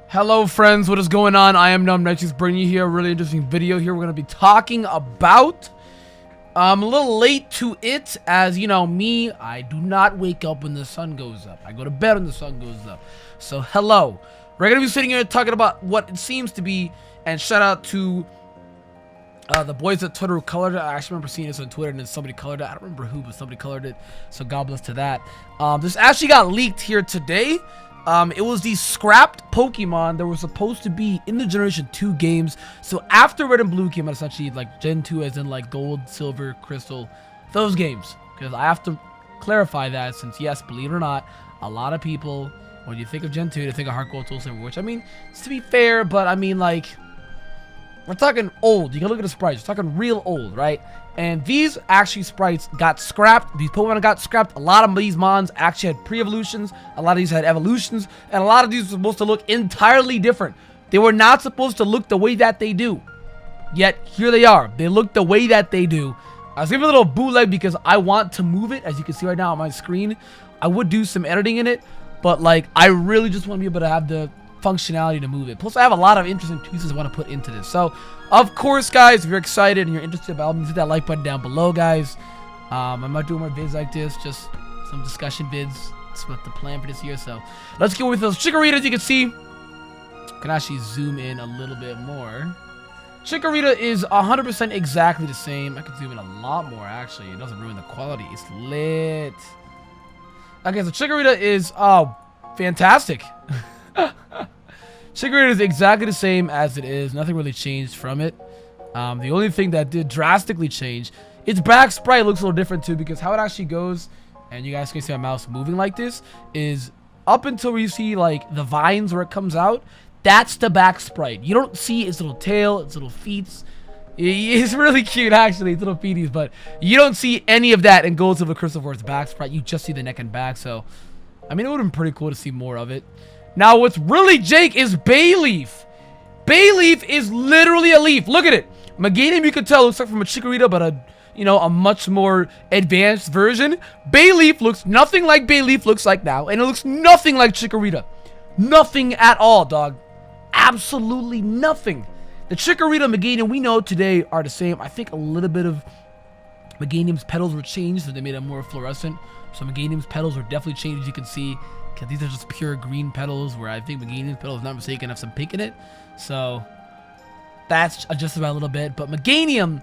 Hello friends, what is going on? I am NumbNexus bringing you here a really interesting video here. We're going to be talking about, I'm a little late to it, as you know me, I do not wake up when the sun goes up. I go to bed when the sun goes up. So hello. We're going to be sitting here talking about what it seems to be, and shout out to the boys at Twitter who colored it. I actually remember seeing this on Twitter and then somebody colored it. I don't remember who, but somebody colored it. So God bless to that. This actually got leaked here today. It was the scrapped Pokemon that were supposed to be in the Generation 2 games. So after Red and Blue came out, essentially like Gen 2 as in like Gold, Silver, Crystal, those games. Because I have to clarify that since, yes, believe it or not, a lot of people, when you think of Gen 2, they think of Heart Gold, Soul Silver, which I mean, it's to be fair, but I mean like, we're talking old. You can look at the sprites. We're talking real old, right? And these actually sprites got scrapped. These Pokemon got scrapped. A lot of these mons actually had pre-evolutions. A lot of these had evolutions. And a lot of these were supposed to look entirely different. They were not supposed to look the way that they do. Yet, here they are. They look the way that they do. I was giving a little bootleg because I want to move it. As you can see right now on my screen. I would do some editing in it. But, like, I really just want to be able to have the functionality to move it. Plus, I have a lot of interesting pieces I want to put into this. So, of course, guys, if you're excited and you're interested, by all means, hit that like button down below, guys. I might do more vids like this, just some discussion vids. That's what the plan for this year. So, let's get with those Chikorita. As you can see, I can actually zoom in a little bit more. Chikorita is 100% exactly the same. I can zoom in a lot more, actually. It doesn't ruin the quality. It's lit. Okay, so Chikorita is, oh, fantastic. Chikorita is exactly the same as it is. Nothing really changed from it. The only thing that did drastically change, its back sprite looks a little different too, because how it actually goes, and you guys can see my mouse moving like this, is up until where you see like the vines where it comes out, that's the back sprite. You don't see its little tail, its little feet. It's really cute actually, its little feeties, but you don't see any of that in Gold, Silver, Crystal for its back sprite. You just see the neck and back. So I mean, it would have been pretty cool to see more of it. Now, what's really Jake is Bayleaf. Bayleaf is literally a leaf. Look at it. Meganium, you can tell, looks like from a Chikorita, but a much more advanced version. Bayleaf looks nothing like Bayleaf looks like now, and it looks nothing like Chikorita. Nothing at all, dog. Absolutely nothing. The Chikorita and Meganium we know today are the same. I think a little bit of Meganium's petals were changed, so they made them more fluorescent. So Meganium's petals were definitely changed, as you can see. Because these are just pure green petals, where I think Meganium's petals, if not mistaken, have some pink in it. So that's adjusted by a little bit. But Meganium,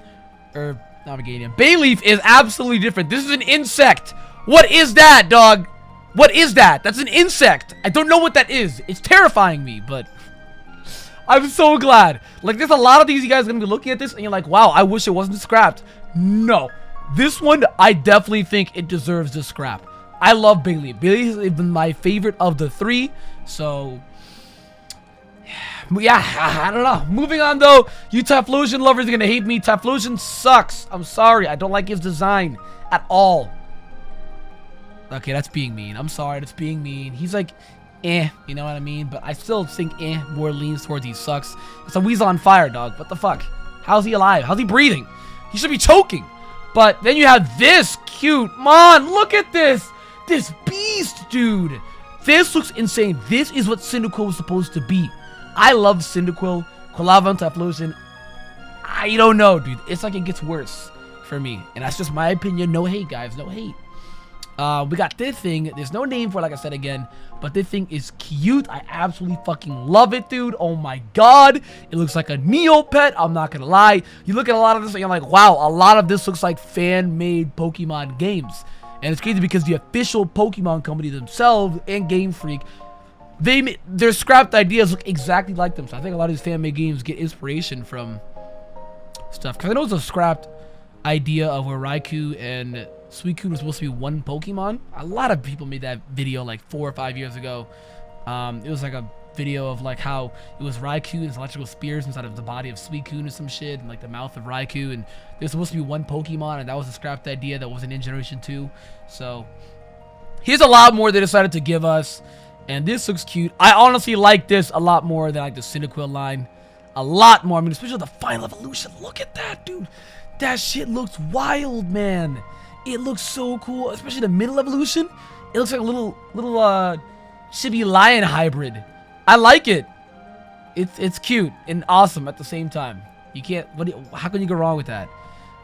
or not Meganium, Bayleaf is absolutely different. This is an insect. What is that, dog? What is that? That's an insect. I don't know what that is. It's terrifying me, but I'm so glad. Like, there's a lot of these you guys are going to be looking at this, and you're like, wow, I wish it wasn't scrapped. No. This one, I definitely think it deserves this scrap. I love Bayleaf. Bayleaf has been my favorite of the three. So, yeah, I don't know. Moving on, though. You Typhlosion lovers are going to hate me. Typhlosion sucks. I'm sorry. I don't like his design at all. Okay, that's being mean. I'm sorry. That's being mean. He's like, you know what I mean? But I still think more leans towards he sucks. It's a weasel on fire, dog. What the fuck? How's he alive? How's he breathing? He should be choking. But then you have this cute mon. Look at this. This beast, dude. This looks insane. This is what Cyndaquil was supposed to be. I love Cyndaquil. Quilava and Typhlosion. I don't know, dude. It's like it gets worse for me. And that's just my opinion. No hate, guys. No hate. We got this thing. There's no name for it, like I said again. But this thing is cute. I absolutely fucking love it, dude. Oh my god. It looks like a Neopet. I'm not gonna lie. You look at a lot of this and you're like, wow, a lot of this looks like fan-made Pokemon games. And it's crazy because the official Pokemon company themselves and Game Freak, their scrapped ideas look exactly like them. So I think a lot of these fan-made games get inspiration from stuff. Because I know it's a scrapped idea of where Raikou and Suicune was supposed to be one Pokemon. A lot of people made that video like 4 or 5 years ago. It was like a video of like how it was Raikou and his electrical spears inside of the body of Suicune or some shit, and like the mouth of Raikou, and there's supposed to be one Pokemon, and that was a scrapped idea that wasn't in Generation 2. So here's a lot more they decided to give us, and this looks cute. I honestly like this a lot more than like the Cyndaquil line. A lot more. I mean, especially the final evolution. Look at that, dude. That shit looks wild, man. It looks so cool, especially the middle evolution. It looks like a little Chibi Lion hybrid. I like it. It's cute and awesome at the same time. You can't. How can you go wrong with that?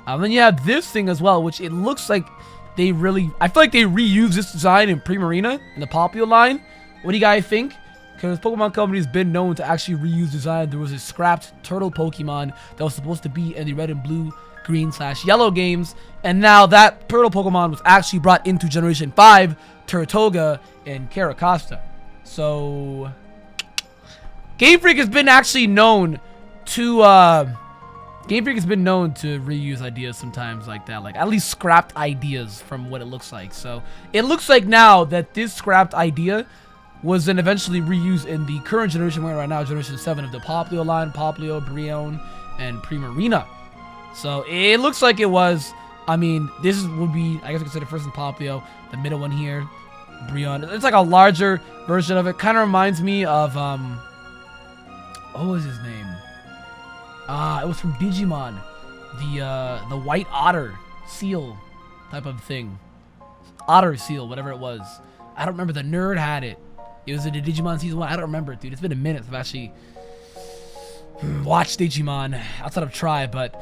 Then you have this thing as well, which it looks like they really. I feel like they reused this design in Primarina in the Popular line. What do you guys think? Because Pokemon Company's been known to actually reuse design. There was a scrapped turtle Pokemon that was supposed to be in the red and blue, green/yellow games, and now that turtle Pokemon was actually brought into Generation 5, Turtoga and Caracosta. So Game Freak has been actually known to reuse ideas sometimes like that, like at least scrapped ideas from what it looks like. So it looks like now that this scrapped idea was then eventually reused in the current generation we're in right now, Generation 7 of the Popplio line, Popplio, Brionne, and Primarina. So it looks like it was. I mean, this would be, I guess, considered first in Popplio. The middle one here, Brionne. It's like a larger version of it. Kind of reminds me of what was his name? It was from Digimon, the white otter seal type of thing, otter seal, whatever it was. I don't remember. The nerd had it. It was in the Digimon season 1. I don't remember it, dude. It's been a minute since I've actually watched Digimon outside of Try, but.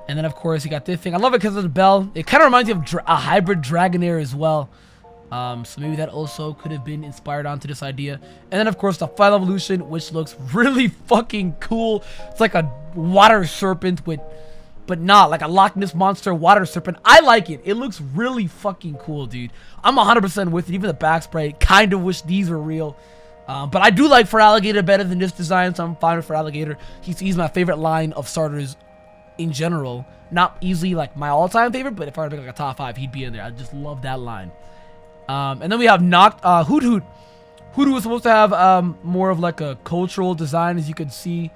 And then, of course, you got this thing. I love it because of the bell. It kind of reminds me of a hybrid Dragonair as well. So maybe that also could have been inspired onto this idea. And then, of course, the final evolution, which looks really fucking cool. It's like a water serpent but not like a Loch Ness Monster water serpent. I like it. It looks really fucking cool, dude. I'm 100% with it. Even the back sprite. Kind of wish these were real. But I do like Feraligatr better than this design, so I'm fine with Feraligatr. He's my favorite line of starters in general. Not easily like my all-time favorite, but if I were to pick like a top 5, he'd be in there. I just love that line. And then we have Hoot Hoot. Hoot Hoot was supposed to have more of like a cultural design, as you could see,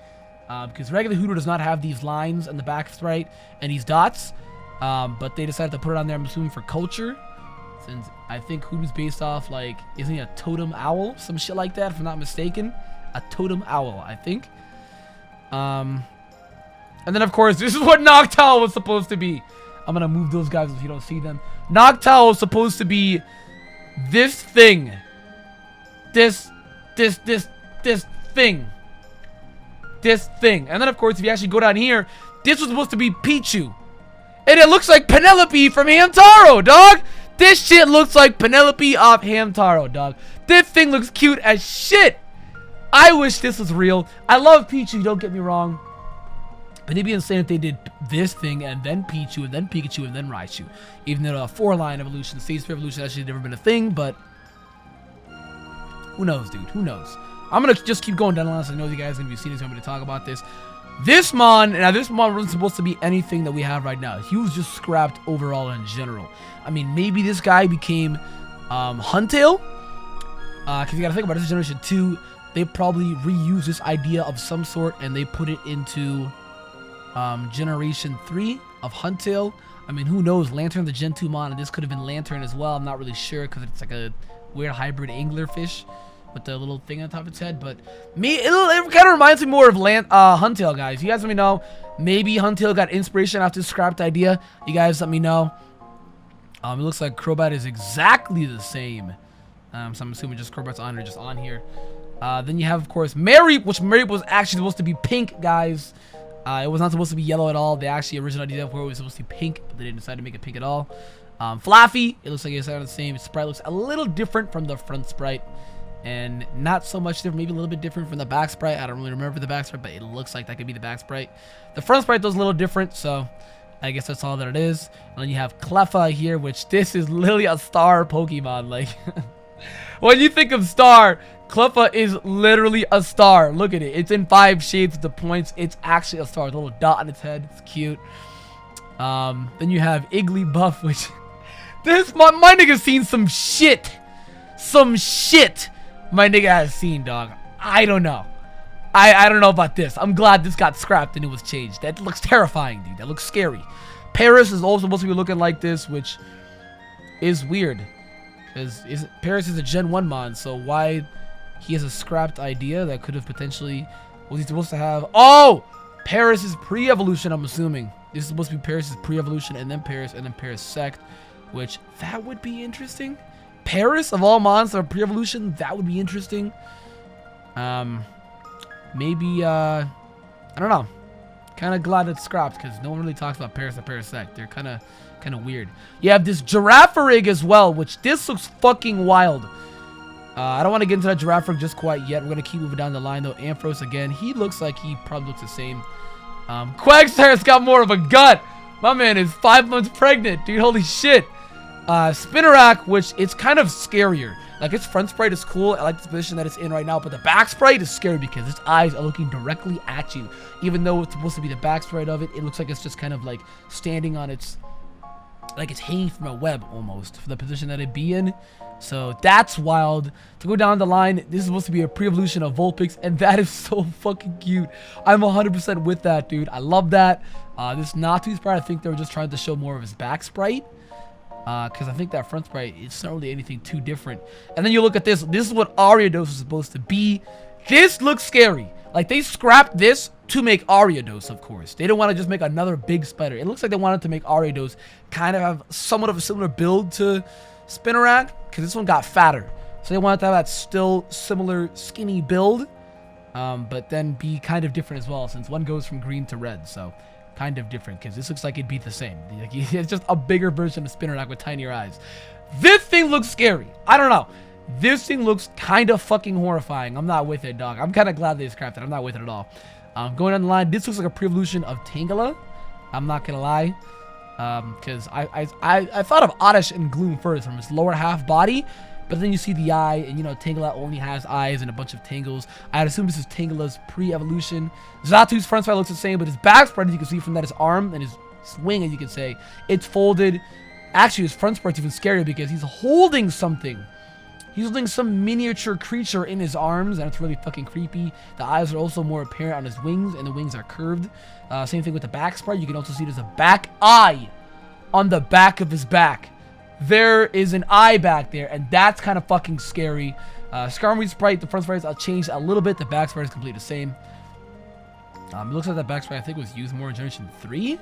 because regular Hoot Hoot does not have these lines on the back sprite and these dots, but they decided to put it on there, I'm assuming, for culture, since I think Hoot Hoot's based off, like, isn't he a totem owl? Some shit like that, if I'm not mistaken. A totem owl, I think. And then, of course, this is what Noctowl was supposed to be. I'm going to move those guys if you don't see them. Noctowl was supposed to be this thing. This thing. This thing. And then, of course, if you actually go down here, this was supposed to be Pichu. And it looks like Penelope from Hamtaro, dog. This shit looks like Penelope off Hamtaro, dog. This thing looks cute as shit. I wish this was real. I love Pichu, don't get me wrong. But it'd be insane if they did this thing and then Pichu and then Pikachu and then Raichu. Even though a 4-line evolution, Stage 3 evolution actually never been a thing, but who knows, dude? Who knows? I'm gonna just keep going down the line so I know you guys are gonna be seeing this. I'm gonna talk about this. This Mon, now this Mon wasn't supposed to be anything that we have right now. He was just scrapped overall in general. I mean, maybe this guy became Huntail. Because you gotta think about it, this is Generation 2. They probably reused this idea of some sort and they put it into Generation 3 of Huntail. I mean, who knows? Lantern, the Gen 2 Mon, and this could have been Lantern as well. I'm not really sure because it's like a weird hybrid anglerfish with the little thing on top of its head. But it kind of reminds me more of Huntail, guys. You guys let me know. Maybe Huntail got inspiration after this scrapped idea. You guys let me know. It looks like Crobat is exactly the same. So I'm assuming just Crobat's on here. Then you have, of course, Mary, which Mary was actually supposed to be pink, guys. It was not supposed to be yellow at all. They actually original idea for it was supposed to be pink, but they didn't decide to make it pink at all. Flaffy, it looks like it's the same. Its sprite looks a little different from the front sprite, and not so much different. Maybe a little bit different from the back sprite. I don't really remember the back sprite, but it looks like that could be the back sprite. The front sprite though is a little different, so I guess that's all that it is. And then you have Cleffa here, which this is literally a star Pokemon. Like, when you think of star, Cleffa is literally a star. Look at it. It's in 5 shades with the points. It's actually a star with a little dot on its head. It's cute. Then you have Igglybuff, which my nigga's seen some shit. Some shit my nigga has seen, dog. I don't know. I don't know about this. I'm glad this got scrapped and it was changed. That looks terrifying, dude. That looks scary. Paris is also supposed to be looking like this, which is weird. Because Paris is a Gen 1 Mon, so why he has a scrapped idea that could have potentially... Was he supposed to have... Oh! Paris is pre-evolution, I'm assuming. This is supposed to be Paris' pre-evolution, and then Paris Sect, which, that would be interesting. Paris, of all Mons that are pre-evolution, that would be interesting. maybe, I don't know. Kind of glad it's scrapped because no one really talks about Parasect. They're kind of weird. You have this Girafarig as well, which this looks fucking wild. I don't want to get into that Girafarig just quite yet. We're going to keep moving down the line, though. Ampharos, again, he looks like he probably looks the same. Quagsire's got more of a gut. My man is 5 months pregnant, dude. Holy shit. Spinarak, which it's kind of scarier. Like, its front sprite is cool. I like the position that it's in right now. But the back sprite is scary because its eyes are looking directly at you. Even though it's supposed to be the back sprite of it, it looks like it's just kind of like standing on its... like it's hanging from a web almost for the position that it be in. So that's wild. To go down the line, this is supposed to be a pre-evolution of Vulpix, and that is so fucking cute. I'm 100% with that, dude. I love that. This Noctowl sprite, I think they were just trying to show more of his back sprite. Because I think that front sprite, it's not really anything too different. And then you look at this. This is what Ariados is supposed to be. This looks scary. Like, they scrapped this to make Ariados, of course. They don't want to just make another big spider. It looks like they wanted to make Ariados kind of have somewhat of a similar build to Spinarak, because this one got fatter. So they wanted to have that still similar skinny build, but then be kind of different as well, since one goes from green to red. So kind of different, because this looks like it'd be the same. Like, it's just a bigger version of Spinarak with tinier eyes. This thing looks scary. I don't know. This thing looks kind of fucking horrifying. I'm not with it, dog. I'm kind of glad they scrapped it. I'm not with it at all. Going down the line, this looks like a pre-evolution of Tangela. I'm not gonna lie, because I thought of Oddish and Gloom first from his lower half body, but then you see the eye, and you know Tangela only has eyes and a bunch of tangles. I'd assume this is Tangela's pre-evolution. Xatu's front sprite looks the same, but his back sprite, as you can see from that, his arm and his wing, as you can say, it's folded. Actually, his front sprite's even scarier because he's holding something. He's holding some miniature creature in his arms, and it's really fucking creepy. The eyes are also more apparent on his wings, and the wings are curved. Same thing with the back sprite. You can also see there's a back eye on the back of his back. There is an eye back there, and that's kind of fucking scary. Skarmory sprite, the front sprite is changed a little bit. The back sprite is completely the same. It looks like that back sprite, I think, was used more in Generation 3.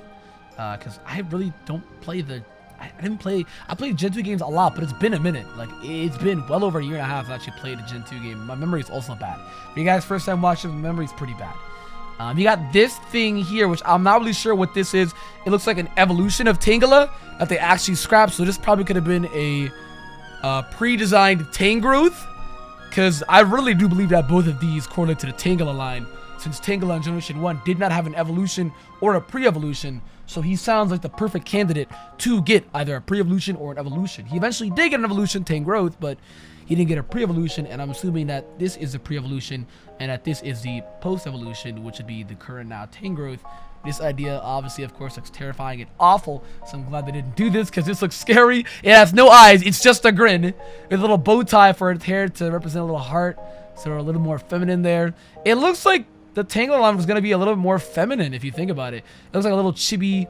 Because I really don't play the... I played Gen 2 games a lot, but it's been a minute. Like, it's been well over a year and a half since I actually played a Gen 2 game. My memory is also bad. For you guys first time watching, my memory is pretty bad. You got this thing here, which I'm not really sure what this is. It looks like an evolution of Tangela that they actually scrapped. So this probably could have been a pre-designed Tangrowth, because I really do believe that both of these correlate to the Tangela line, since Tangela in Generation 1 did not have an evolution or a pre-evolution. So he sounds like the perfect candidate to get either a pre-evolution or an evolution. He eventually did get an evolution, Tangrowth, but he didn't get a pre-evolution, and I'm assuming that this is a pre-evolution and that this is the post-evolution, which would be the current now Tangrowth. This idea, obviously, of course, looks terrifying and awful, so I'm glad they didn't do this, because this looks scary. It has no eyes. It's just a grin with a little bow tie for its hair to represent a little heart, so a little more feminine there. It looks like the Tangela line was going to be a little bit more feminine, if you think about it. It looks like a little chibi,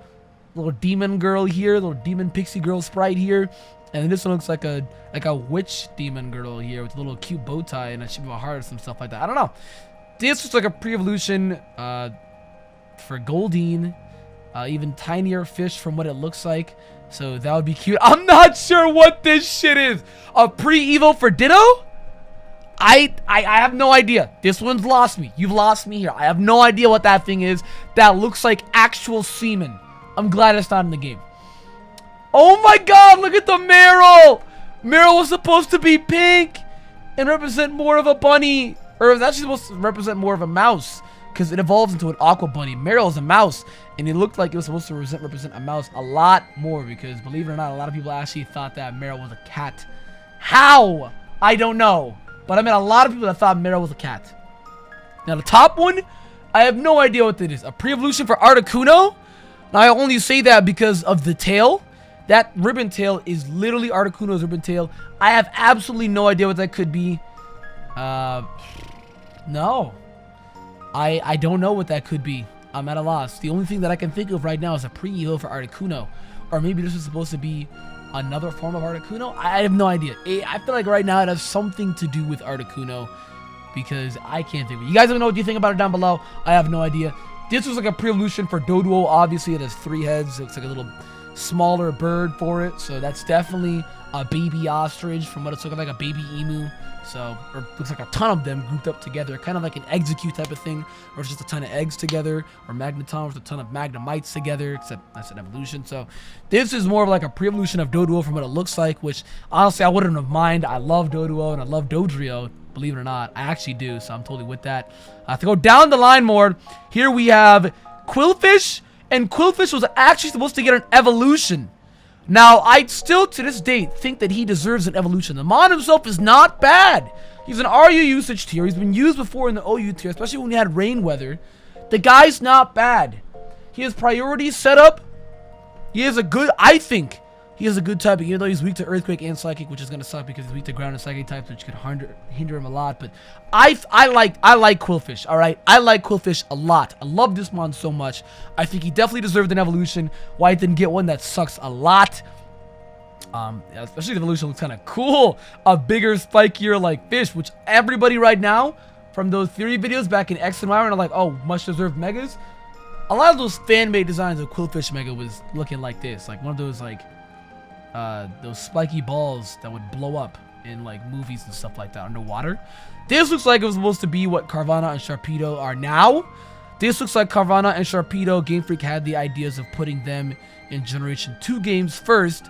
little demon girl here, little demon pixie girl sprite here. And then this one looks like a witch demon girl here with a little cute bow tie and a shape of a heart or some stuff like that. I don't know. This looks like a pre-evolution for Goldeen. Even tinier fish from what it looks like. So that would be cute. I'm not sure what this shit is. A pre-evo for Ditto? I have no idea. This one's lost me. You've lost me here. I have no idea what that thing is. That looks like actual semen. I'm glad it's not in the game. Oh my god, look at the Meryl! Meryl was supposed to be pink and represent more of a bunny. Or it was actually supposed to represent more of a mouse, because it evolves into an aqua bunny. Meryl is a mouse, and it looked like it was supposed to represent a mouse a lot more, because believe it or not, a lot of people actually thought that Meryl was a cat. How? I don't know. But I met a lot of people that thought Meryl was a cat. Now the top one, I have no idea what that is. A pre-evolution for Articuno? Now I only say that because of the tail. That ribbon tail is literally Articuno's ribbon tail. I have absolutely no idea what that could be. No. I don't know what that could be. I'm at a loss. The only thing that I can think of right now is a pre-evo for Articuno. Or maybe this is supposed to be another form of Articuno? I have no idea. I feel like right now it has something to do with Articuno, because I can't think of it. You guys don't know what you think about it down below. I have no idea. This was like a pre-evolution for Doduo. Obviously, it has 3 heads. It looks like a little smaller bird for it. So that's definitely a baby ostrich from what it's looking like, a baby emu. So, or looks like a ton of them grouped up together, kind of like an execute type of thing, or it's just a ton of eggs together, or magneton with a ton of magnemites together, except that's an evolution. So this is more of like a pre-evolution of Doduo from what it looks like, which honestly I wouldn't have mind. I love Doduo and I love Dodrio, believe it or not. I actually do, so I'm totally with that. To go down the line more, here we have Qwilfish, and Qwilfish was actually supposed to get an evolution. Now, I still, to this date, think that he deserves an evolution. The Mon himself is not bad. He's an RU usage tier. He's been used before in the OU tier, especially when we had rain weather. The guy's not bad. He has priorities set up. He has a good, I think, he has a good type, even though he's weak to Earthquake and Psychic, which is going to suck because he's weak to Ground and Psychic types, which could hinder him a lot. But I like Qwilfish, all right? I like Qwilfish a lot. I love this Mon so much. I think he definitely deserved an evolution. Why he didn't get one, that sucks a lot. Especially the evolution looks kind of cool. A bigger, spikier, like, fish, which everybody right now, from those theory videos back in X and Y, are like, oh, much deserved megas. A lot of those fan-made designs of Qwilfish mega was looking like this. Like, one of those, like, those spiky balls that would blow up in like movies and stuff like that underwater. This looks like it was supposed to be what Carvanha and Sharpedo are now. This looks like Carvanha and Sharpedo, Game Freak had the ideas of putting them in Generation 2 games first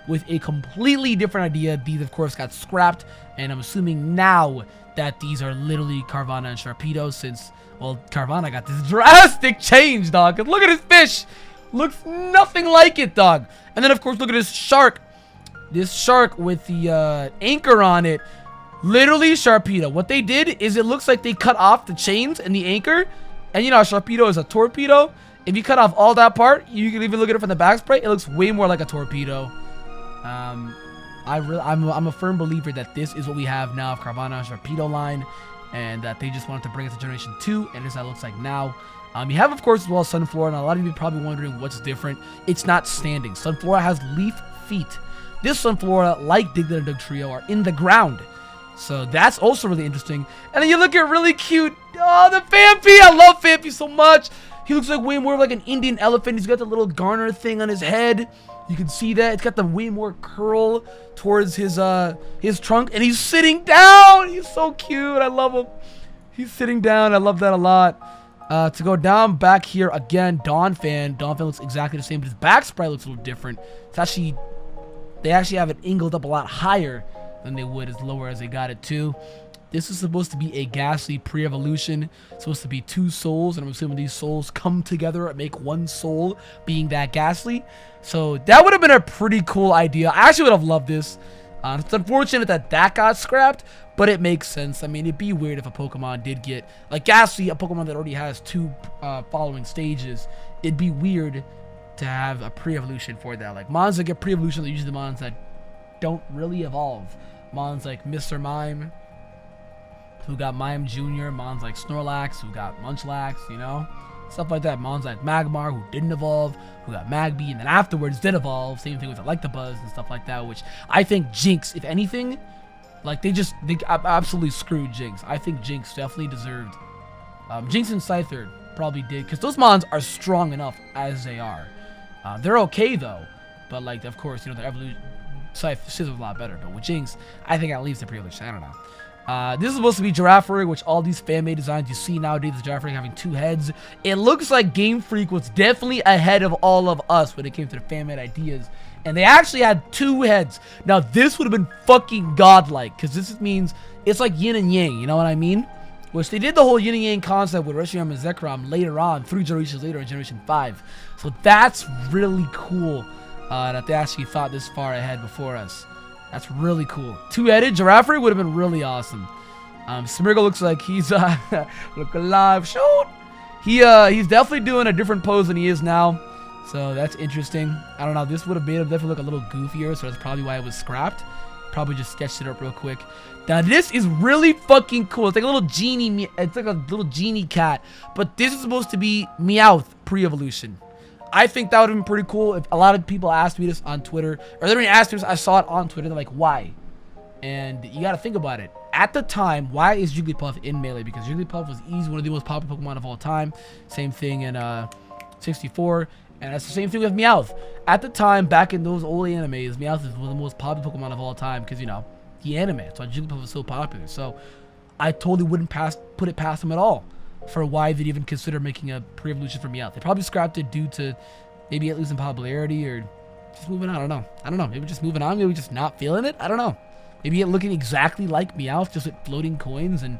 with a completely different idea. These, of course, got scrapped, and I'm assuming now that these are literally Carvanha and Sharpedo since, well, Carvanha got this drastic change, dog. 'Cause look at his fish. Looks nothing like it, dog. And then, of course, look at this shark. This shark with the anchor on it. Literally Sharpedo. What they did is it looks like they cut off the chains and the anchor. And you know, Sharpedo is a torpedo. If you cut off all that part, you can even look at it from the back spray. It looks way more like a torpedo. I'm a firm believer that this is what we have now of Carvanha Sharpedo line. And that they just wanted to bring it to Generation 2. And this is how it looks like now. You have, of course, as well Sunflora, and a lot of you are probably wondering what's different. It's not standing. Sunflora has leaf feet. This Sunflora, like Diglett and Dugtrio, are in the ground. So that's also really interesting. And then you look at really cute, oh, the Phanpy. I love Phanpy so much. He looks like way more like an Indian elephant. He's got the little garner thing on his head. You can see that. It's got the way more curl towards his trunk. And he's sitting down. He's so cute. I love him. He's sitting down. I love that a lot. To go down back here again, Donphan. Donphan looks exactly the same, but his back sprite looks a little different. It's actually, they actually have it angled up a lot higher than they would as lower as they got it to. This is supposed to be a Ghastly pre-evolution. It's supposed to be 2 souls, and I'm assuming these souls come together and make 1 soul, being that Ghastly. So that would have been a pretty cool idea. I actually would have loved this. It's unfortunate that that got scrapped, but it makes sense. I mean, it'd be weird if a Pokemon did get, like Ghastly, a Pokemon that already has 2 following stages. It'd be weird to have a pre-evolution for that. Like, Mons that get pre-evolution are usually the Mons that don't really evolve. Mons like Mr. Mime, who got Mime Jr., Mons like Snorlax, who got Munchlax, you know? Stuff like that. Mons like Magmar, who didn't evolve, who got Magby, and then afterwards did evolve. Same thing with Electabuzz and stuff like that, which I think Jinx, if anything, like they absolutely screwed Jinx. I think Jinx definitely deserved. Jinx and Scyther probably did, because those Mons are strong enough as they are. They're okay though, but like, of course, you know, their evolution, Scyther's a lot better, but with Jinx, I think at least the pre-evolution, I don't know. This is supposed to be Girafarig, which all these fan-made designs you see nowadays, the Girafarig having 2 heads. It looks like Game Freak was definitely ahead of all of us when it came to the fan-made ideas. And they actually had 2 heads. Now, this would have been fucking godlike, because this means it's like yin and yang, you know what I mean? Which they did the whole yin and yang concept with Reshiram and Zekrom later on, 3 generations later in Generation 5. So that's really cool that they actually thought this far ahead before us. That's really cool. 2-headed Girafarig would have been really awesome. Smeargle looks like he's look alive. Shoot! He's definitely doing a different pose than he is now. So that's interesting. I don't know. This would have made him definitely look a little goofier, so that's probably why it was scrapped. Probably just sketched it up real quick. Now this is really fucking cool. It's like a little genie. It's like a little genie cat. But this is supposed to be Meowth pre-evolution. I think that would have been pretty cool if a lot of people asked me this on Twitter. Or they didn't ask me this, I saw it on Twitter. They're like, why? And you got to think about it. At the time, why is Jigglypuff in Melee? Because Jigglypuff was easily one of the most popular Pokemon of all time. Same thing in 64. And that's the same thing with Meowth. At the time, back in those old animes, Meowth is one of the most popular Pokemon of all time because, you know, the anime. That's why Jigglypuff was so popular. So I totally wouldn't put it past him at all for why they'd even consider making a pre-evolution for Meowth. They probably scrapped it due to maybe it losing popularity or just moving on. I don't know. Maybe just moving on. Maybe just not feeling it. I don't know. Maybe it looking exactly like Meowth, just with floating coins and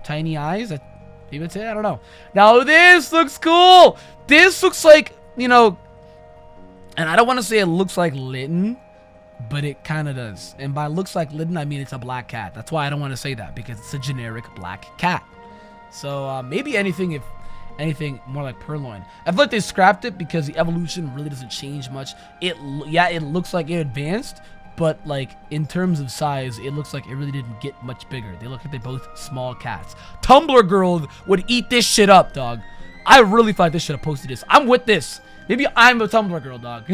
tiny eyes. Maybe that's it. I don't know. Now this looks cool. This looks like, you know, and I don't want to say it looks like Litten, but it kind of does. And by looks like Litten, I mean it's a black cat. That's why I don't want to say that, because it's a generic black cat. So maybe anything, if anything, more like Purloin. I feel like they scrapped it because the evolution really doesn't change much. Yeah, it looks like it advanced, but like in terms of size, it looks like it really didn't get much bigger. They look like they're both small cats. Tumblr girl would eat this shit up, dog. I really thought this should have posted this. I'm with this. Maybe I'm a Tumblr girl, dog.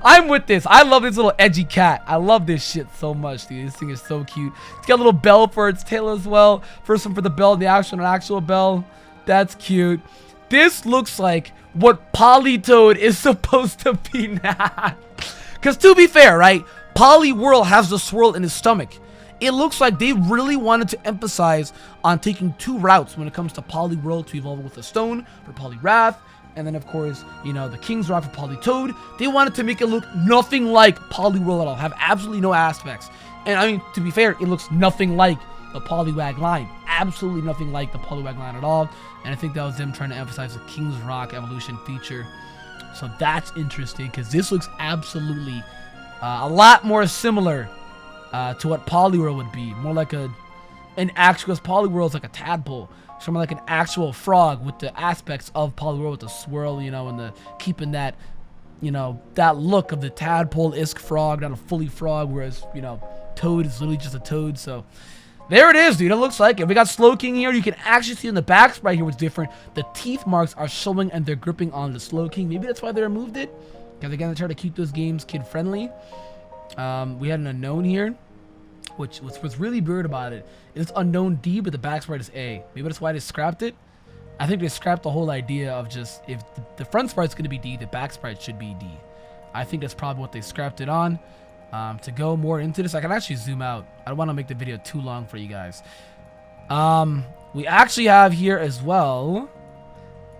I'm with this. I love this little edgy cat. I love this shit so much, dude. This thing is so cute. It's got a little bell for its tail as well. First one for the bell, the actual bell. That's cute. This looks like what Politoed is supposed to be now. Because to be fair, right? Poliwhirl has the swirl in his stomach. It looks like they really wanted to emphasize on taking two routes when it comes to Poliwhirl to evolve with a stone for Poliwrath. And then, of course, you know, the King's Rock for Politoed. They wanted to make it look nothing like Poliwhirl at all. Have absolutely no aspects. And, I mean, to be fair, it looks nothing like the Poliwag line. Absolutely nothing like the Poliwag line at all. And I think that was them trying to emphasize the King's Rock evolution feature. So that's interesting, because this looks absolutely a lot more similar to what Poliwhirl would be. More like an actual, because Poliwhirl is like a tadpole. So more like an actual frog with the aspects of Poliwhirl with the swirl, you know, and the keeping that, you know, that look of the tadpole-esque frog, not a fully frog, whereas, you know, Toad is literally just a toad. So there it is, dude. It looks like it. We got Slowking here. You can actually see in the back sprite here what's different. The teeth marks are showing and they're gripping on the Slowking. Maybe that's why they removed it. Because again, they try to keep those games kid-friendly. We had an unknown here, which was really weird about it. It's unknown D, but the back sprite is A. Maybe that's why they scrapped it. I think they scrapped the whole idea of just, if the front sprite's going to be D, the back sprite should be D. I think that's probably what they scrapped it on. To go more into this, I can actually zoom out. I don't want to make the video too long for you guys. We actually have here as well,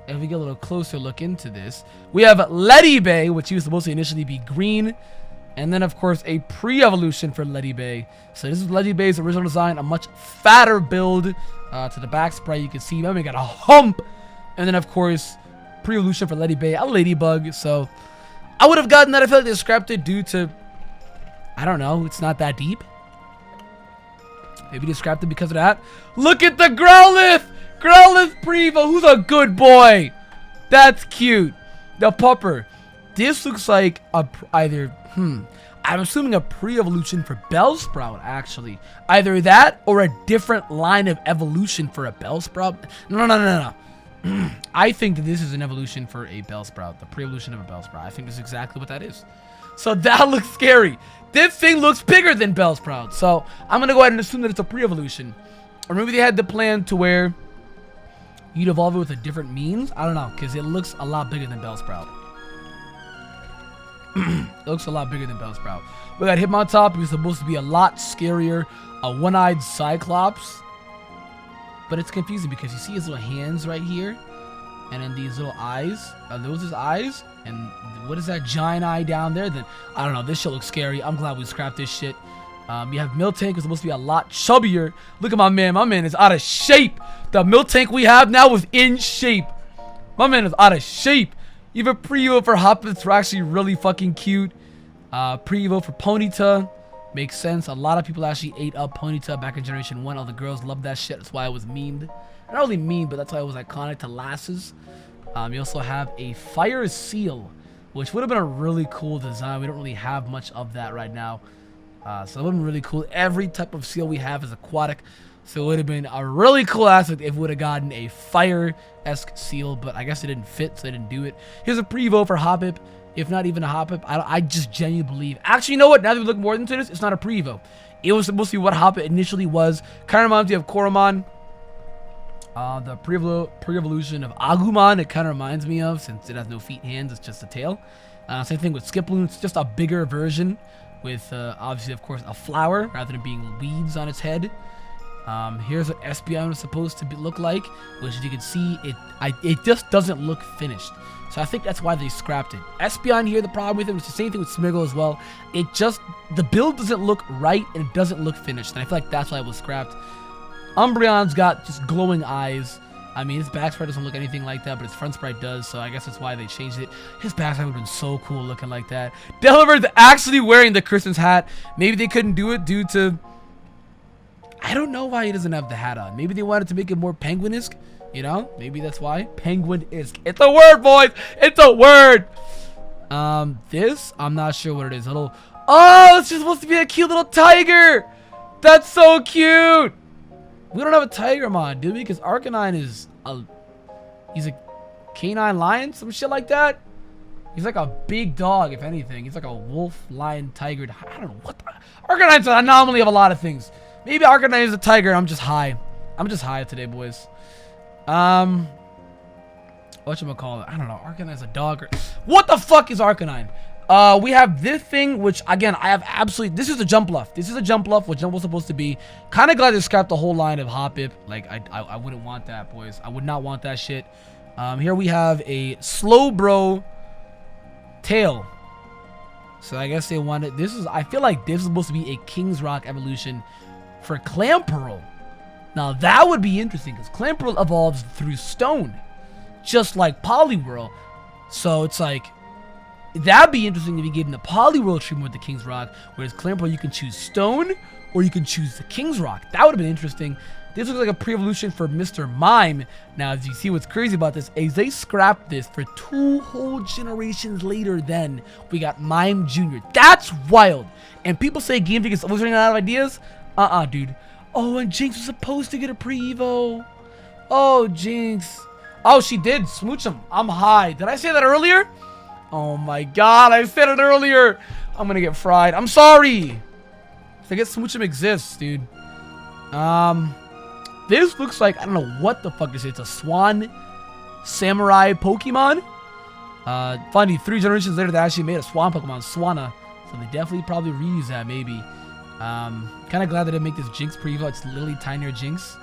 if we get a little closer look into this, we have Ledibay, which used to mostly initially be green. And then, of course, a pre-evolution for Ledibay. So this is Ledibay's original design, a much fatter build. To the back sprite, you can see, man, we got a hump. And then, of course, pre-evolution for Ledibay, a ladybug. So I would have gotten that. I feel like they scrapped it due to, I don't know, it's not that deep. Maybe they scrapped it because of that. Look at the Growlithe! Growlithe Prevo, who's a good boy? That's cute. The pupper. This looks like I'm assuming a pre-evolution for Bellsprout, actually. Either that or a different line of evolution for a Bellsprout. No. I think that this is an evolution for a Bellsprout. The pre-evolution of a Bellsprout. I think this is exactly what that is. So that looks scary. This thing looks bigger than Bellsprout. So I'm going to go ahead and assume that it's a pre-evolution. Or maybe they had the plan to where you'd evolve it with a different means. I don't know, because it looks a lot bigger than Bellsprout. It looks a lot bigger than Bellsprout. We got Hitmontop, who's supposed to be a lot scarier. A one-eyed Cyclops. But it's confusing because you see his little hands right here. And then these little eyes. Are those his eyes? And what is that giant eye down there? Then I don't know. This shit looks scary. I'm glad we scrapped this shit. You have Miltank, who's supposed to be a lot chubbier. Look at my man. My man is out of shape. The Miltank we have now is in shape. My man is out of shape. You have a pre-evo for Hoppets, who are actually really fucking cute. Pre-evo for Ponyta. Makes sense. A lot of people actually ate up Ponyta back in Generation 1. All the girls loved that shit. That's why it was memed. Not really meme, but that's why it was iconic to lasses. You also have a Fire Seal, which would have been a really cool design. We don't really have much of that right now. So it would have been really cool. Every type of seal we have is aquatic. So it would have been a really cool aspect if we would have gotten a fire-esque seal, but I guess it didn't fit, so they didn't do it. Here's a pre-evo for Hoppip, if not even a Hoppip. I just genuinely believe. Actually, you know what? Now that we look more into this, it's not a pre-evo. It was supposed to be what Hoppip initially was. Kind of reminds me of Koromon. The pre-evolution of Agumon, it kind of reminds me of, since it has no feet, hands, it's just a tail. Same thing with Skiploon, it's just a bigger version with, obviously, of course, a flower rather than being weeds on its head. Here's what Espeon is supposed to look like, which, as you can see, it just doesn't look finished. So I think that's why they scrapped it. Espeon here, the problem with it was the same thing with Smeargle as well. The build doesn't look right and it doesn't look finished, and I feel like that's why it was scrapped. Umbreon's got just glowing eyes. I mean, his back sprite doesn't look anything like that, but his front sprite does, so I guess that's why they changed it. His back sprite would have been so cool looking like that. Delaver's actually wearing the Christmas hat. Maybe they couldn't do it due to... I don't know why he doesn't have the hat on. Maybe they wanted to make it more penguin-esque, you know? Maybe that's why. Penguin-esque. It's a word, boys! It's a word! This, I'm not sure what it is. Oh, it's just supposed to be a cute little tiger! That's so cute! We don't have a tiger mod, do we? Because Arcanine is he's a canine lion, some shit like that. He's like a big dog, if anything. He's like a wolf, lion, tiger. I don't know what Arcanine's an anomaly of a lot of things. Maybe Arcanine is a tiger. I'm just high. I'm just high today, boys. Whatchamacallit? I don't know. Arcanine's a dog. What the fuck is Arcanine? We have this thing, which, again, I have absolutely... This is a jump bluff. This is a jump bluff, what jump was supposed to be. Kind of glad they scrapped the whole line of Hoppip. Like, I wouldn't want that, boys. I would not want that shit. Here we have a Slowbro tail. So I guess they wanted... I feel like this is supposed to be a King's Rock evolution for Clamperl. Now, that would be interesting, because Clamperl evolves through stone. Just like Poliwhirl. So, it's like... That'd be interesting if you gave him the Poliwhirl treatment with the King's Rock, whereas Clamperl, you can choose Stone, or you can choose the King's Rock. That would have been interesting. This looks like a pre-evolution for Mr. Mime. Now, as you see, what's crazy about this is they scrapped this for 2 whole generations later then. We got Mime Jr. That's wild. And people say Game Freak is always running out of ideas. Dude. Oh, and Jinx was supposed to get a pre-evo. Oh, Jinx. Oh, she did. Smooch him. I'm high. Did I say that earlier? Oh my god, I said it earlier. I'm gonna get fried. I'm sorry. I guess Smoochum exists, dude. This looks like, I don't know what the fuck this is. It's a Swan Samurai Pokemon. Funny, 3 generations later, they actually made a Swan Pokemon, Swanna. So they definitely probably reuse that, maybe. Kind of glad they didn't make this Jinx pre-evo. It's literally tinier Jinx.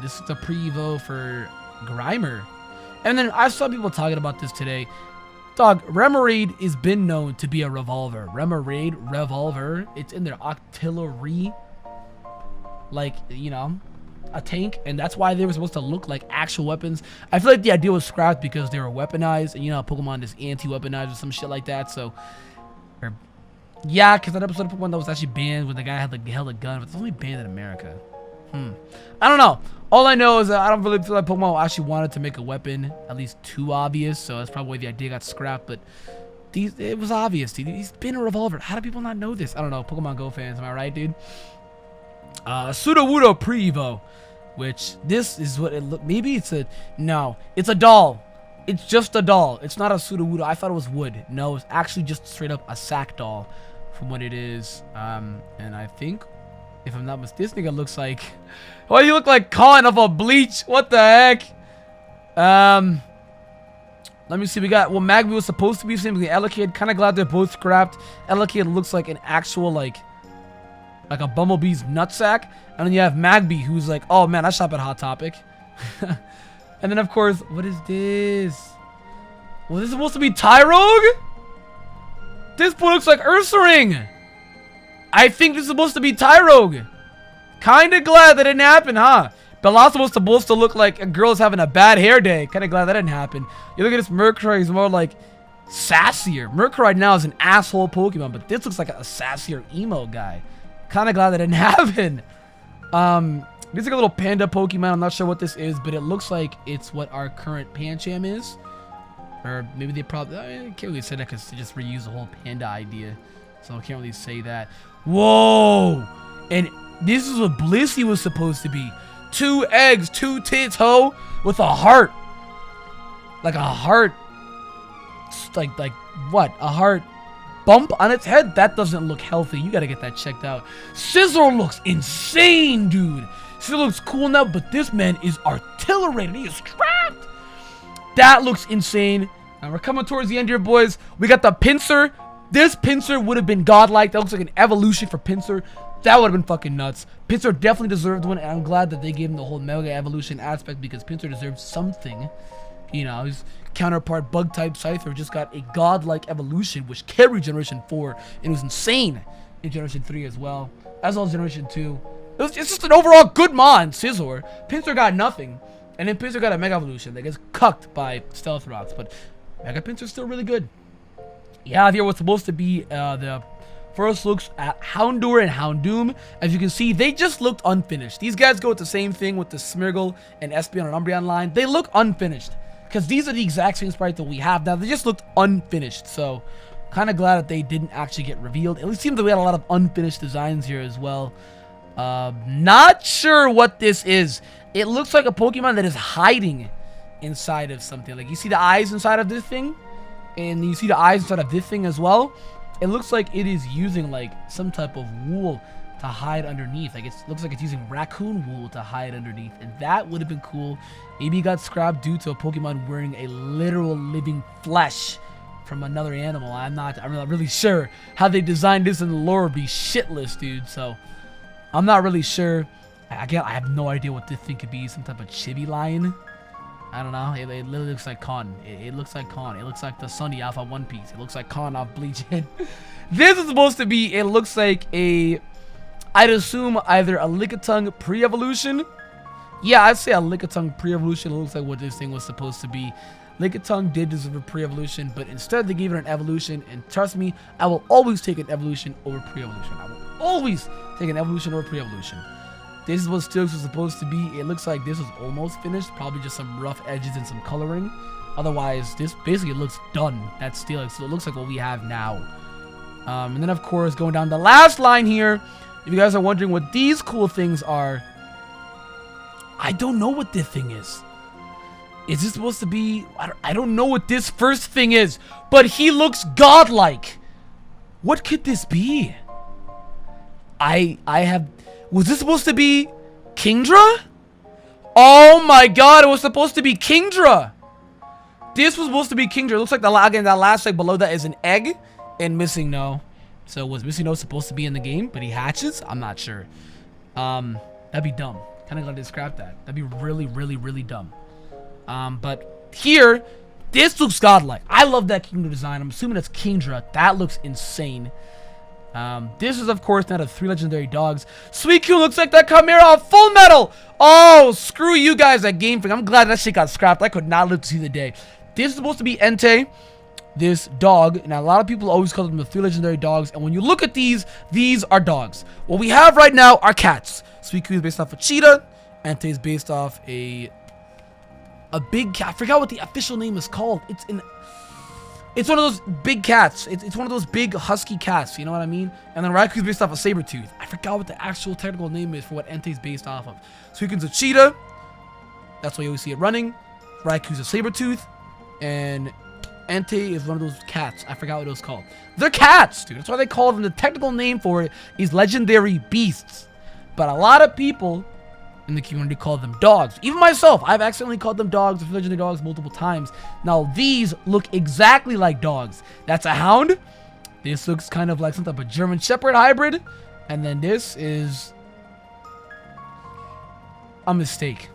This is a pre-evo for Grimer. And then I saw people talking about this today. Dog, Remoraid has been known to be a revolver. Remoraid, revolver. It's in their artillery, like, you know, a tank. And that's why they were supposed to look like actual weapons. I feel like the idea was scrapped because they were weaponized. And you know how Pokemon is anti-weaponized or some shit like that. So, yeah, because that episode of Pokemon that was actually banned when the guy held a gun. But it's only banned in America. I don't know. All I know is that I don't really feel like Pokemon actually wanted to make a weapon at least too obvious, so that's probably why the idea got scrapped. But it was obvious, dude. He's been a revolver. How do people not know this? I don't know. Pokemon Go fans, am I right, dude? Sudowoodo Pre-Evo, which this is what it look. Maybe it's a it's a doll. It's just a doll. It's not a Sudowoodo. I thought it was wood. No, it's actually just straight up a sack doll, from what it is. And I think, if I'm not mistaken, this nigga looks like... Why you look like Colin off of Bleach? What the heck? Let me see. We got... Well, Magby was supposed to be the same thing. Elekid. Kind of glad they're both scrapped. Elekid looks like an actual, like a bumblebee's nutsack. And then you have Magby, who's like, oh, man, I shop at Hot Topic. And then, of course, what is this? Well, this is supposed to be Tyrogue? This boy looks like Ursaring. I think this is supposed to be Tyrogue. Kinda glad that didn't happen, huh? Bella's was supposed to look like a girl's having a bad hair day. Kinda glad that didn't happen. You look at this Mercury, he's more like sassier. Mercury now is an asshole Pokemon, but this looks like a sassier emo guy. Kinda glad that didn't happen. This is like a little panda Pokemon. I'm not sure what this is, but it looks like it's what our current Pancham is. Or maybe they probably... I can't really say that because they just reuse the whole panda idea. So I can't really say that. Whoa! And this is what Blissey was supposed to be. 2 eggs, 2 tits, ho! With a heart. Like a heart. Like what? A heart bump on its head? That doesn't look healthy. You gotta get that checked out. Scizor looks insane, dude. Still looks cool now, but this man is artillerated. He is strapped. That looks insane. And we're coming towards the end here, boys. We got the Pincer. This Pincer would have been godlike. That looks like an evolution for Pincer. That would have been fucking nuts. Pincer definitely deserved one, and I'm glad that they gave him the whole Mega Evolution aspect because Pincer deserves something. You know, his counterpart Bug-type Scyther just got a godlike evolution, which carried Generation 4, and was insane in Generation 3 as well. As well as Generation 2. It's just an overall good mon, Scizor. Pincer got nothing, and then Pincer got a Mega Evolution that gets cucked by Stealth Rocks, but Mega Pincer's still really good. Yeah, here what's supposed to be the first looks at Houndour and Houndoom. As you can see, they just looked unfinished. These guys go with the same thing with the Smeargle and Espeon and Umbreon line. They look unfinished because these are the exact same sprites that we have now. They just looked unfinished. So, kind of glad that they didn't actually get revealed. It seems that we had a lot of unfinished designs here as well. Not sure what this is. It looks like a Pokemon that is hiding inside of something. Like, you see the eyes inside of this thing? And you see the eyes inside of this thing as well. It looks like it is using like some type of wool to hide underneath. Like it looks like it's using raccoon wool to hide underneath, and that would have been cool. Maybe it got scrapped due to a Pokemon wearing a literal living flesh from another animal. I'm not really sure how they designed this in the lore. Would be shitless, dude. So I'm not really sure. Again, I have no idea what this thing could be. Some type of chibi lion. I don't know. It literally looks like Con. It looks like Con. It looks like the Sunny off of One Piece. It looks like Con off Bleach. This is supposed to be, it looks like a, I'd assume either a Lickitung pre-evolution. Yeah, I'd say a Lickitung pre-evolution. It looks like what this thing was supposed to be. Lickitung did deserve a pre-evolution, but instead they gave it an evolution. And trust me, I will always take an evolution over pre-evolution. I will always take an evolution over pre-evolution. This is what Steelix was supposed to be. It looks like this was almost finished. Probably just some rough edges and some coloring. Otherwise, this basically looks done. That's Steelix. So it looks like what we have now. And then, of course, going down the last line here. If you guys are wondering what these cool things are, I don't know what this thing is. Is this supposed to be... I don't know what this first thing is. But he looks godlike. What could this be? I have... Was this supposed to be Kingdra? Oh my god, it was supposed to be Kingdra. This was supposed to be Kingdra. It looks like again, that last like below that is an egg and Missing No. So was Missing No supposed to be in the game, but he hatches? I'm not sure. That'd be dumb. Kind of glad they scrapped that. That'd be really, really, really dumb. But here, this looks godlike. I love that Kingdra design. I'm assuming that's Kingdra. That looks insane. This is, of course, not of 3 legendary dogs. Suicune looks like that Chimera of Full Metal. Oh, screw you guys at Game Freak. I'm glad that shit got scrapped. I could not live to see the day. This is supposed to be Entei, this dog. Now, a lot of people always call them the 3 legendary dogs. And when you look at these are dogs. What we have right now are cats. Suicune is based off a cheetah. Entei is based off a big cat. I forgot what the official name is called. It's one of those big cats. It's one of those big husky cats, you know what I mean? And then Raikou's based off a Sabertooth. I forgot what the actual technical name is for what Entei's based off of. Suicune's a cheetah. That's why you always see it running. Raikou's a Sabertooth. And Entei is one of those cats. I forgot what it was called. They're cats, dude. That's why they call them. The technical name for it is legendary beasts. But a lot of people in the community call them dogs. Even myself, I've accidentally called them dogs or legendary dogs multiple times. Now, these look exactly like dogs. That's a hound. This looks kind of like some type of German Shepherd hybrid. And then this is a mistake.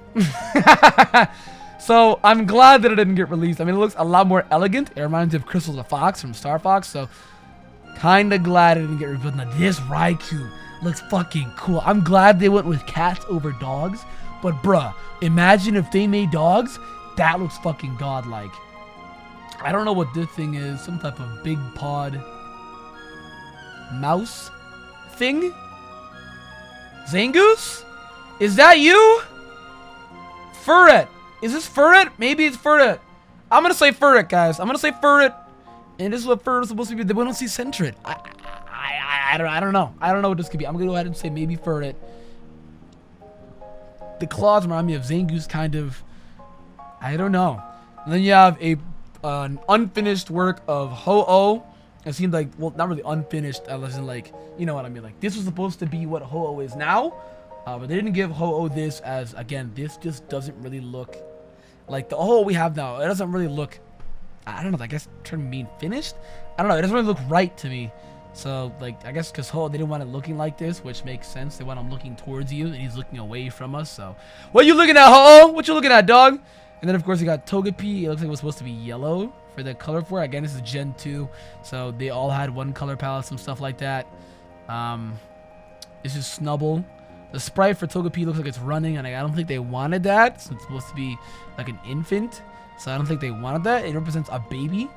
So, I'm glad that it didn't get released. I mean, it looks a lot more elegant. It reminds me of Crystal the Fox from Star Fox. So, kind of glad it didn't get revealed. Now, this Raikou looks fucking cool. I'm glad they went with cats over dogs. But bruh, imagine if they made dogs. That looks fucking godlike. I don't know what this thing is. Some type of big pod mouse thing? Zangoose? Is that you? Furret. Is this Furret? Maybe it's Furret. I'm gonna say Furret, guys. I'm gonna say Furret. And this is what Furret is supposed to be. We don't see Sentret. I don't know. I don't know what this could be. I'm gonna go ahead and say maybe Furret. The claws remind me of Zangoose, kind of. I don't know. And then you have an unfinished work of Ho-Oh. It seemed like, well, not really unfinished, as in like, you know what I mean. Like, this was supposed to be what Ho-Oh is now, But they didn't give Ho-Oh this, as again, this just doesn't really look like the Ho-Oh we have now. It doesn't really look, I don't know, I guess term being finished. I don't know, it doesn't really look right to me. So like, I guess because Ho-Oh, they didn't want it looking like this, which makes sense. They want him looking towards you, and he's looking away from us. So what are you looking at, Ho-Oh? What you looking at, dog? And then of course we got Togepi. It looks like it was supposed to be yellow for the color for it. Again, this is Gen 2, so they all had one color palette, some stuff like that. This is Snubble. The sprite for Togepi looks like it's running, and I don't think they wanted that, so it's supposed to be like an infant. So I don't think they wanted that. It represents a baby.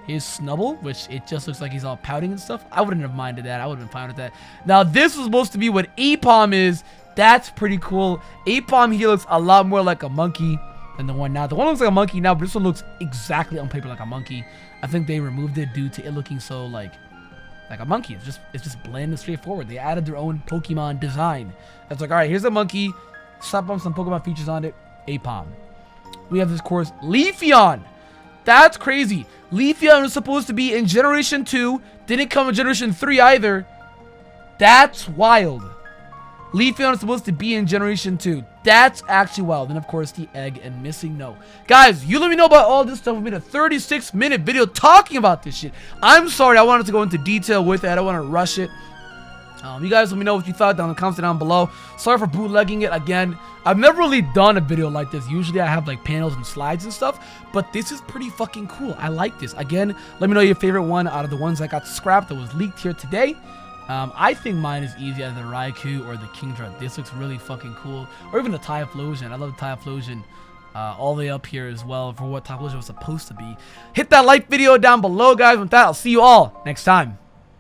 Here's Snubble, which it just looks like he's all pouting and stuff. I wouldn't have minded that. I would have been fine with that. Now, this was supposed to be what Apom is. That's pretty cool. Apom here looks a lot more like a monkey than the one now. The one looks like a monkey now, but this one looks exactly on paper like a monkey. I think they removed it due to it looking so like a monkey. It's just bland and straightforward. They added their own Pokemon design. It's like, all right, here's a monkey. Slap on some Pokemon features on it. Apom. We have this course, Leafeon. That's crazy. Leafeon was supposed to be in Generation 2. Didn't come in Generation 3 either. That's wild. Leafeon is supposed to be in Generation 2. That's actually wild. And of course, the egg and missing no. Guys, you let me know about all this stuff. We made a 36-minute video talking about this shit. I'm sorry, I wanted to go into detail with it. I don't want to rush it. You guys let me know what you thought down in the comments down below. Sorry for bootlegging it again. I've never really done a video like this. Usually I have like panels and slides and stuff, but this is pretty fucking cool. I like this. Again, let me know your favorite one out of the ones that got scrapped that was leaked here today. I think mine is easy, either the Raikou or the Kingdra. This looks really fucking cool. Or even the Typhlosion. I love the Typhlosion all the way up here as well for what Typhlosion was supposed to be. Hit that like video down below, guys. With that, I'll see you all next time.